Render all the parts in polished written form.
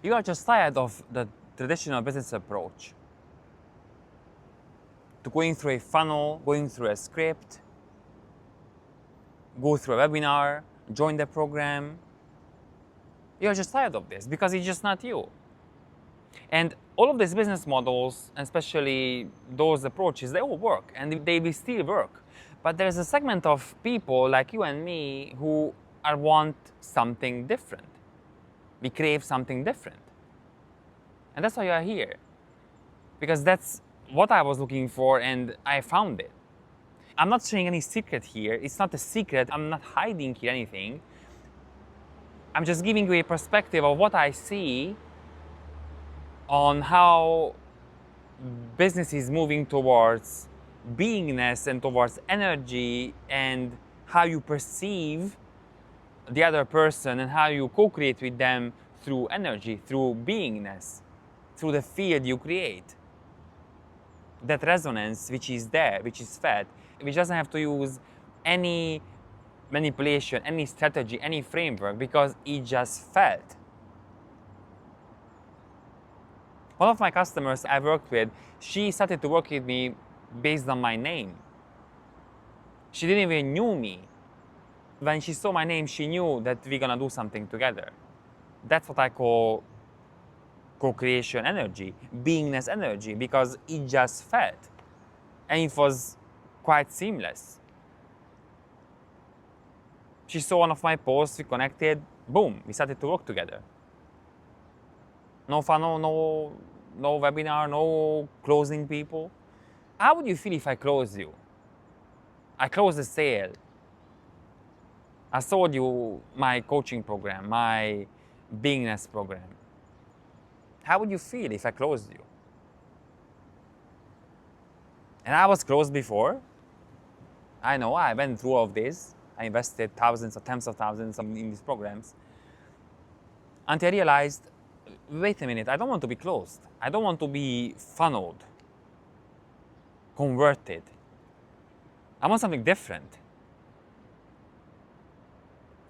You are just tired of the traditional business approach. To going through a funnel, going through a script, go through a webinar, join the program. You're just tired of this because it's just not you. And all of these business models, especially those approaches, they all work and they will still work. But there's a segment of people like you and me who want something different. We crave something different. And that's why you are here. Because that's what I was looking for and I found it. I'm not sharing any secret here. It's not a secret. I'm not hiding here anything. I'm just giving you a perspective of what I see on how business is moving towards beingness and towards energy, and how you perceive the other person and how you co-create with them through energy, through beingness, through the field you create. That resonance which is there, which is fed, which doesn't have to use any manipulation, any strategy, any framework, because it just felt. One of my customers I worked with, she started to work with me based on my name. She didn't even knew me. When she saw my name, she knew that we're gonna do something together. That's what I call co-creation energy, beingness energy, because it just felt. And it was quite seamless. She saw one of my posts, we connected, boom, we started to work together. No funnel, no webinar, no closing people. How would you feel if I close you? I close the sale. I sold you my coaching program, my beingness program. How would you feel if I closed you? And I was closed before. I know, I went through all of this. I invested thousands or tens of thousands in these programs. Until I realized, wait a minute, I don't want to be closed. I don't want to be funneled, converted. I want something different.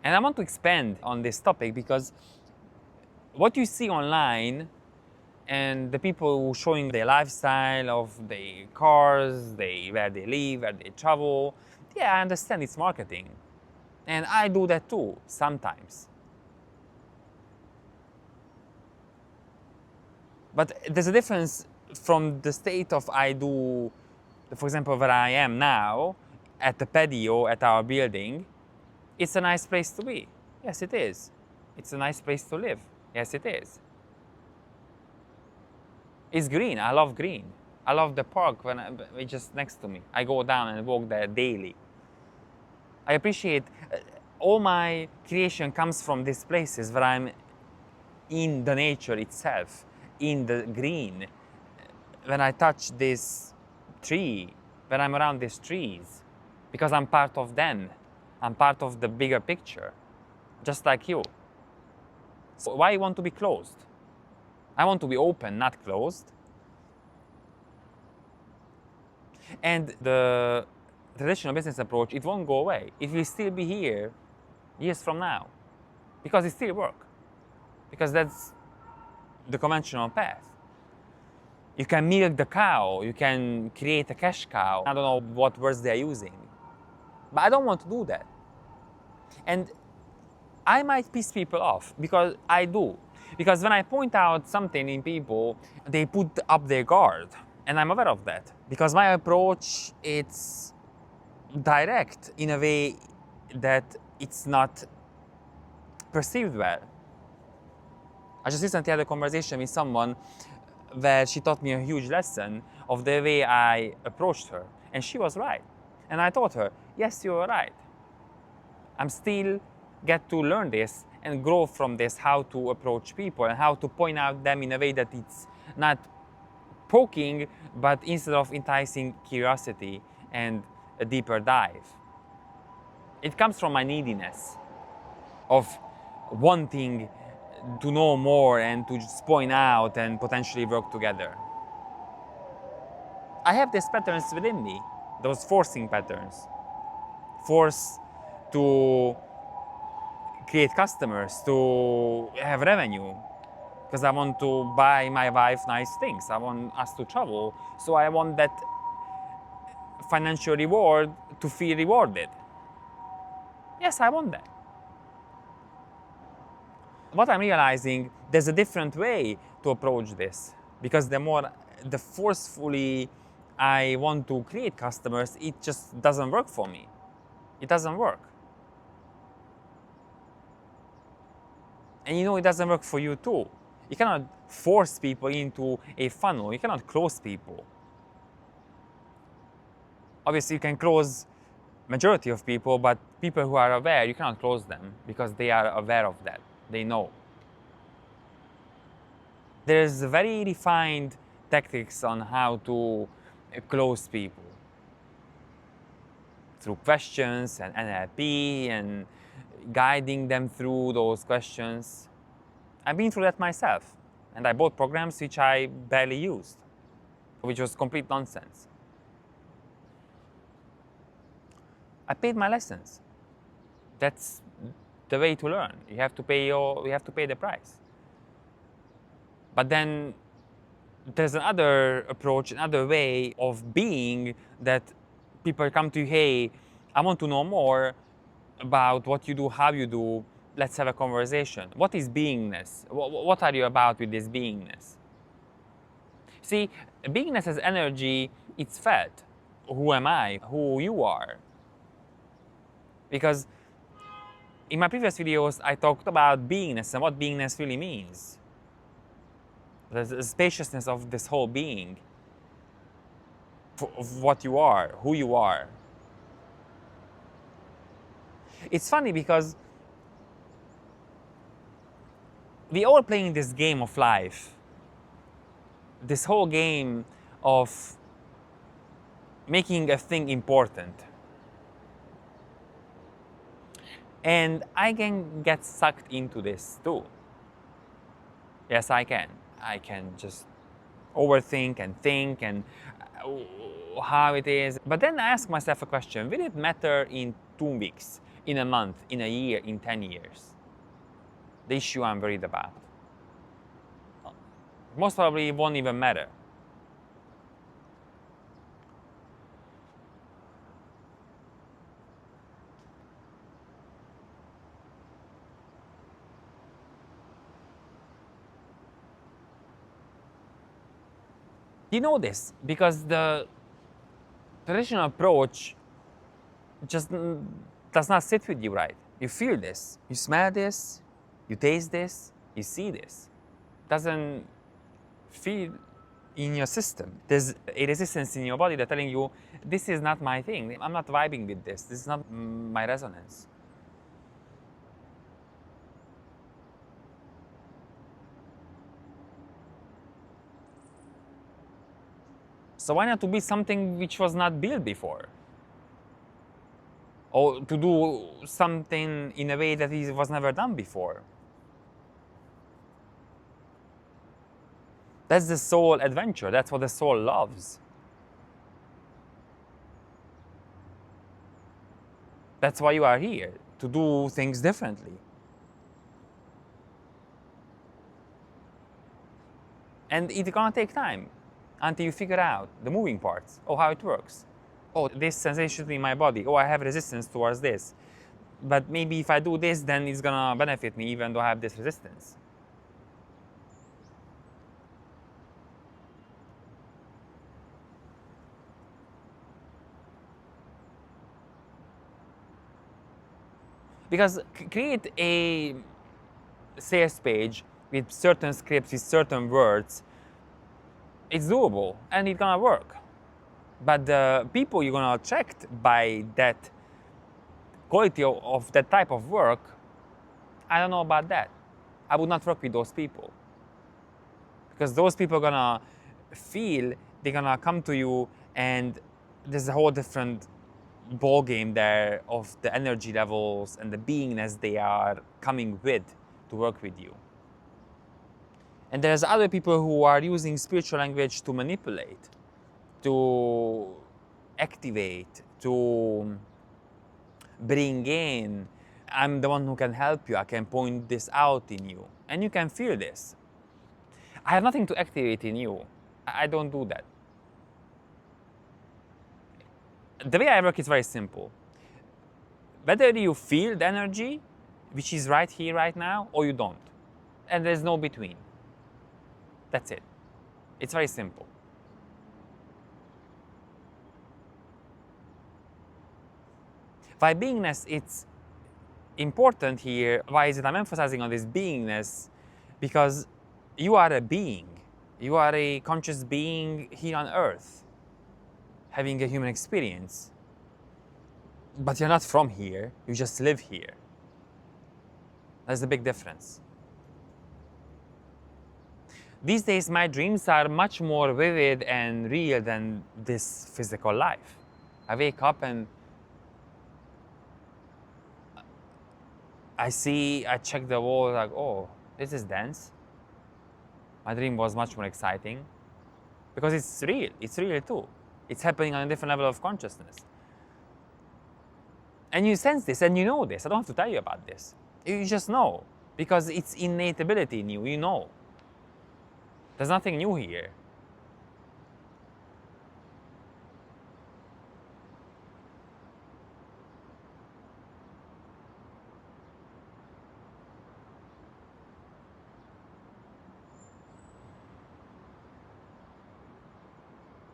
And I want to expand on this topic because what you see online and the people showing their lifestyle of their cars, where they live, where they travel, yeah, I understand it's marketing. And I do that too, sometimes. But there's a difference from the state of I do, for example, where I am now, at the patio at our building. It's a nice place to be. Yes, it is. It's a nice place to live. Yes, it is. It's green. I love green. I love the park it's just next to me. I go down and walk there daily. I appreciate all my creation comes from these places where I'm in the nature itself, in the green. When I touch this tree, when I'm around these trees, because I'm part of them. I'm part of the bigger picture, just like you. So why you want to be closed? I want to be open, not closed. And the traditional business approach, it won't go away. It will still be here years from now, because it still works. Because that's the conventional path. You can milk the cow, you can create a cash cow. I don't know what words they're using. But I don't want to do that. And I might piss people off, because I do. Because when I point out something in people, they put up their guard. And I'm aware of that. Because my approach, it's direct in a way that it's not perceived well. I just recently had a conversation with someone where she taught me a huge lesson of the way I approached her. And she was right. And I told her, yes, you are right. I'm still get to learn this and grow from this, how to approach people and how to point out them in a way that it's not poking, but instead of enticing curiosity and a deeper dive. It comes from my neediness of wanting to know more and to just point out and potentially work together. I have these patterns within me, those forcing patterns. Force to create customers, to have revenue, because I want to buy my wife nice things. I want us to travel. So I want that financial reward to feel rewarded. Yes, I want that. What I'm realizing, there's a different way to approach this, because the forcefully I want to create customers, it just doesn't work for me. It doesn't work. And it doesn't work for you too. You cannot force people into a funnel. You cannot close people. Obviously, you can close majority of people, but people who are aware, you cannot close them because they are aware of that. They know. There's very refined tactics on how to close people through questions and NLP and guiding them through those questions. I've been through that myself, and I bought programs which I barely used, which was complete nonsense. I paid my lessons. That's the way to learn. You have to pay the price. But then there's another approach, another way of being that people come to you, hey, I want to know more about what you do, how you do, let's have a conversation. What is beingness? What are you about with this beingness? See, beingness as energy, it's felt. Who am I? Who you are? Because in my previous videos, I talked about beingness and what beingness really means. The spaciousness of this whole being, of what you are, who you are. It's funny because we all playing this game of life, this whole game of making a thing important. And I can get sucked into this too. Yes, I can. I can just overthink and think and how it is. But then I ask myself a question, will it matter in 2 weeks, in a month, in a year, in 10 years? The issue I'm worried about. Most probably it won't even matter. You know this because the traditional approach just does not sit with you right. You feel this, you smell this, you taste this, you see this. Doesn't feel in your system. There's a resistance in your body that's telling you, this is not my thing. I'm not vibing with this. This is not my resonance. So why not to be something which was not built before? Or to do something in a way that it was never done before? That's the soul adventure. That's what the soul loves. That's why you are here, to do things differently. And it's gonna take time until you figure out the moving parts, or how it works. Oh, this sensation in my body. Oh, I have resistance towards this. But maybe if I do this, then it's gonna benefit me even though I have this resistance. Because create a sales page with certain scripts, with certain words, it's doable and it's gonna work. But the people you're gonna attract by that quality of that type of work, I don't know about that. I would not work with those people. Because those people are gonna feel, they're gonna come to you, and there's a whole different ball game there of the energy levels and the beingness they are coming with to work with you. And there's other people who are using spiritual language to manipulate, to activate, to bring in. I'm the one who can help you. I can point this out in you. And you can feel this. I have nothing to activate in you. I don't do that. The way I work is very simple. Whether you feel the energy, which is right here, right now, or you don't. And there's no between. That's it. It's very simple. Why beingness it's important here, why is it I'm emphasizing on this beingness? Because you are a being. You are a conscious being here on earth, having a human experience. But you're not from here, you just live here. That's the big difference. These days, my dreams are much more vivid and real than this physical life. I wake up and I check the wall, like, oh, this is dense. My dream was much more exciting because it's real too. It's happening on a different level of consciousness. And you sense this and you know this. I don't have to tell you about this. You just know because it's innate ability in you, you know. There's nothing new here.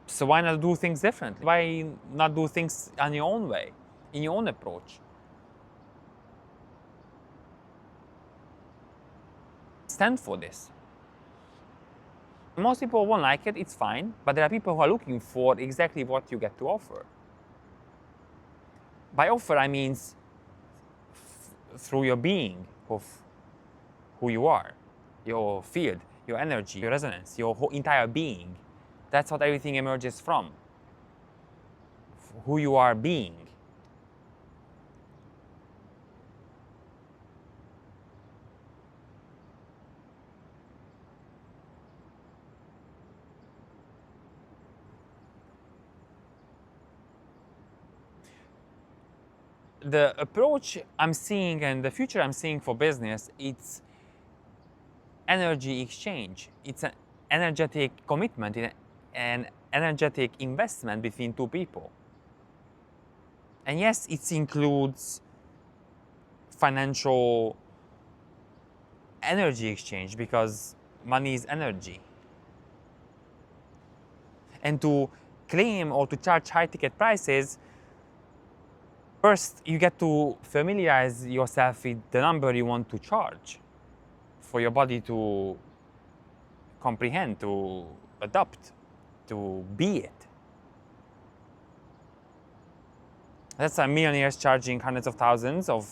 So why not do things differently? Why not do things on your own way, in your own approach? Stand for this. Most people won't like it, it's fine, but there are people who are looking for exactly what you get to offer. By offer, I mean through your being of who you are, your field, your energy, your resonance, your whole entire being. That's what everything emerges from, who you are being. The approach I'm seeing and the future I'm seeing for business, it's energy exchange. It's an energetic commitment, an energetic investment between two people. And yes, it includes financial energy exchange because money is energy. And to claim or to charge high ticket prices, first you get to familiarize yourself with the number you want to charge for your body to comprehend, to adopt, to be it. That's why millionaires charging hundreds of thousands of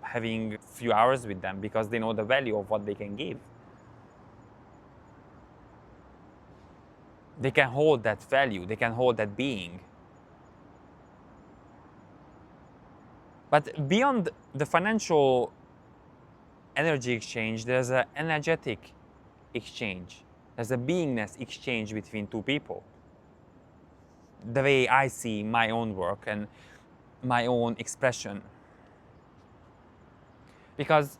having a few hours with them because they know the value of what they can give. They can hold that value, they can hold that being. But beyond the financial energy exchange, there's an energetic exchange. There's a beingness exchange between two people. The way I see my own work and my own expression. Because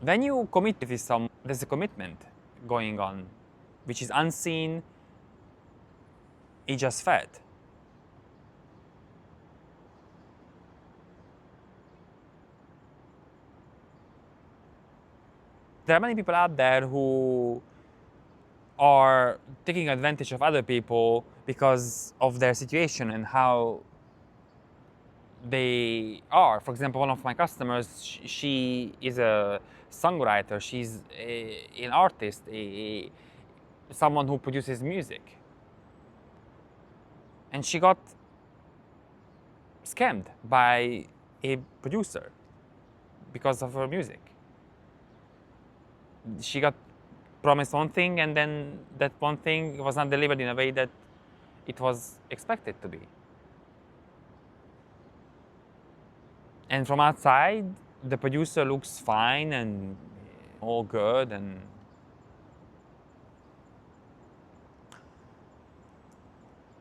when you commit with someone, there's a commitment going on, which is unseen, it just felt. There are many people out there who are taking advantage of other people because of their situation and how they are. For example, one of my customers, she is a songwriter, she's an artist, someone who produces music. And she got scammed by a producer because of her music. She got promised one thing and then that one thing was not delivered in a way that it was expected to be. And from outside, the producer looks fine and all good, and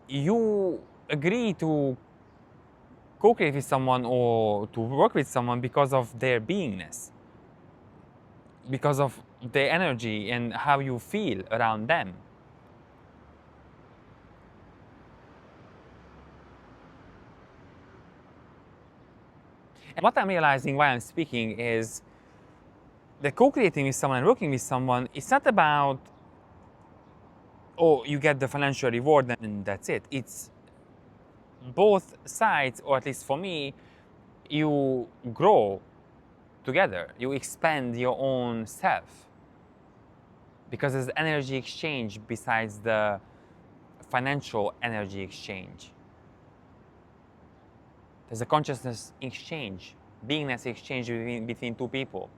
you agree to co-create with someone or to work with someone because of their beingness. because of the energy and how you feel around them. And what I'm realizing while I'm speaking is that co-creating with someone and working with someone, it's not about, oh, you get the financial reward and that's it. It's both sides, or at least for me, you grow together. You expand your own self. Because there's energy exchange besides the financial energy exchange. There's a consciousness exchange, beingness exchange between two people.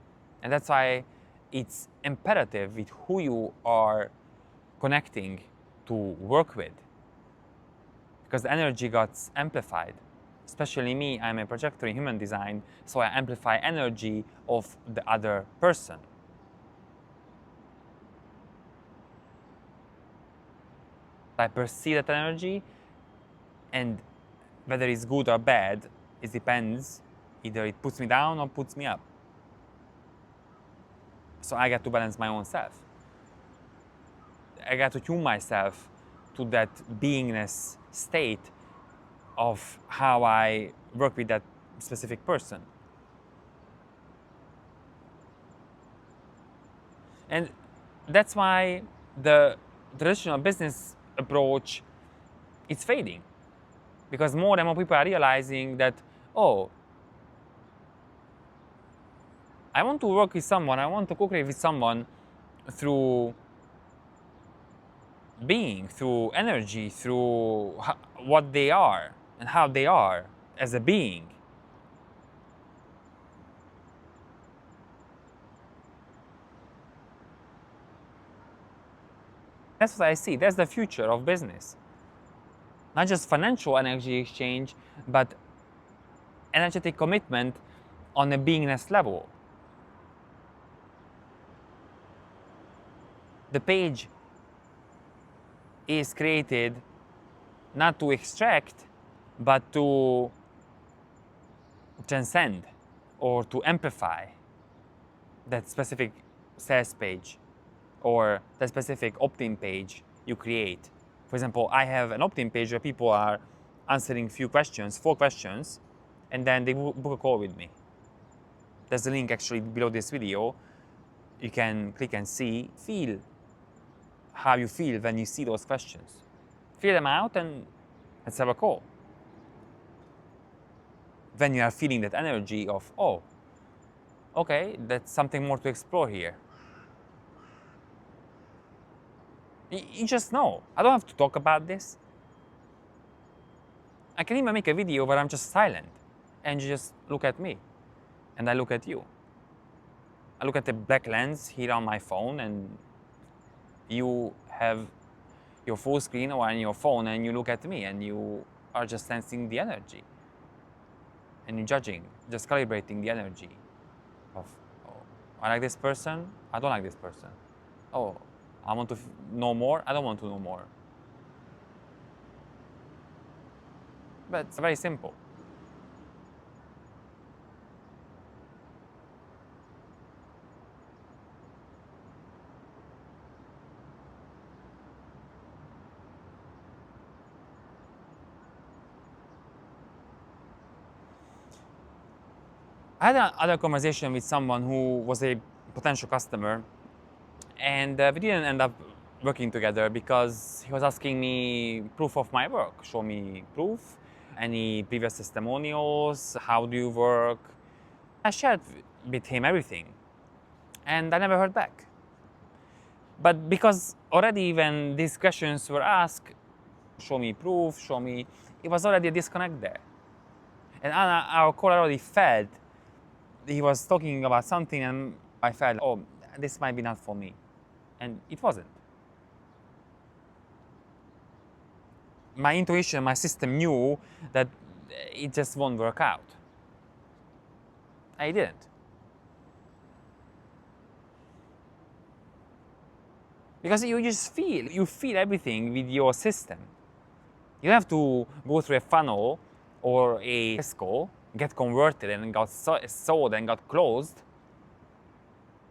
And that's why it's imperative with who you are connecting to work with. Because the energy got amplified. Especially me, I'm a projector in human design, so I amplify energy of the other person. I perceive that energy, and whether it's good or bad, it depends. Either it puts me down or puts me up. So I got to balance my own self. I got to tune myself to that beingness state of how I work with that specific person. And that's why the traditional business approach is fading. Because more and more people are realizing that, oh, I want to work with someone, I want to co-create with someone through being, through energy, through what they are and how they are as a being. That's what I see. That's the future of business. Not just financial energy exchange, but energetic commitment on a beingness level. The page is created not to extract, but to transcend or to amplify that specific sales page or that specific opt-in page you create. For example, I have an opt-in page where people are answering few questions, 4 questions, and then they book a call with me. There's a link actually below this video. You can click and feel how you feel when you see those questions. Fill them out and let's have a call. When you are feeling that energy of, oh, okay, that's something more to explore here. You just know. I don't have to talk about this. I can even make a video where I'm just silent and you just look at me and I look at you. I look at the black lens here on my phone and you have your full screen or on your phone and you look at me and you are just sensing the energy and you're judging, just calibrating the energy of, oh, I like this person, I don't like this person. Oh, I want to know more, I don't want to know more. But it's very simple. I had another conversation with someone who was a potential customer, and we didn't end up working together because he was asking me proof of my work. Show me proof, any previous testimonials, how do you work? I shared with him everything, and I never heard back. But because already when these questions were asked, show me proof, show me, it was already a disconnect there. And our call already felt he was talking about something and I felt, oh, this might be not for me. And it wasn't. My intuition, my system knew that it just won't work out. I didn't. Because you just you feel everything with your system. You have to go through a funnel or a school, get converted and got sold and got closed.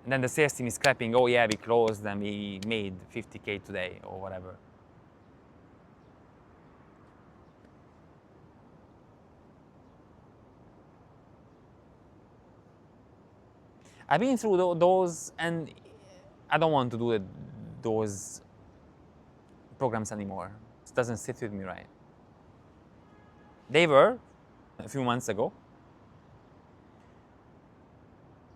And then the sales team is clapping, oh yeah, we closed and we made 50K today or whatever. I've been through those, and I don't want to do those programs anymore. It doesn't sit with me right. They were a few months ago,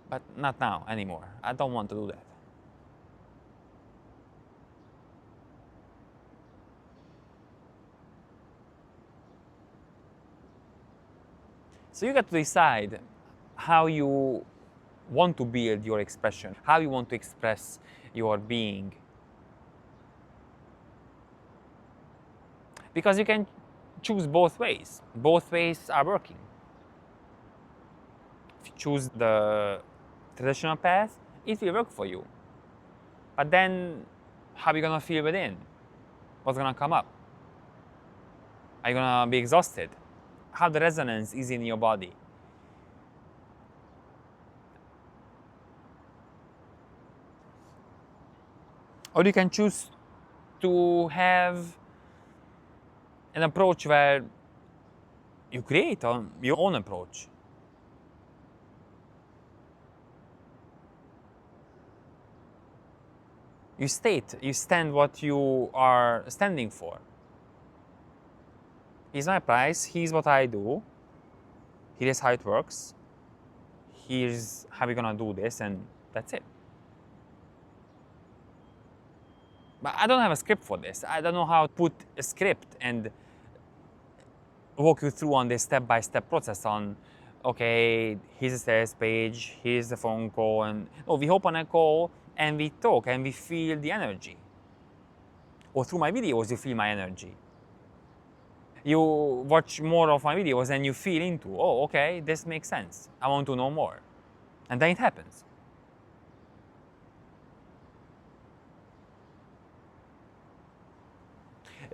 but not now anymore. I don't want to do that. So you got to decide how you want to build your expression, how you want to express your being. Because you can choose both ways. Both ways are working. If you choose the traditional path, it will work for you. But then, how are you gonna feel within? What's gonna come up? Are you gonna be exhausted? How the resonance is in your body. Or you can choose to have an approach where you create your own approach. You stand what you are standing for. Here's my price, here's what I do, here's how it works, here's how we're gonna do this, and that's it. But I don't have a script for this. I don't know how to put a script and walk you through on this step-by-step process on, okay, here's a sales page, here's the phone call, and no, we hop on a call and we talk and we feel the energy. Or through my videos, you feel my energy. You watch more of my videos and you feel into, oh, okay, this makes sense. I want to know more. And then it happens.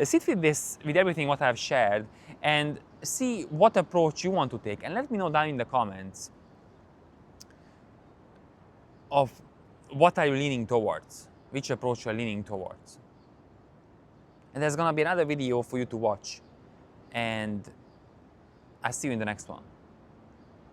Sit with this, with everything what I've shared, and see what approach you want to take. And let me know down in the comments of what are you leaning towards, which approach you're leaning towards. And there's gonna be another video for you to watch. And I'll see you in the next one.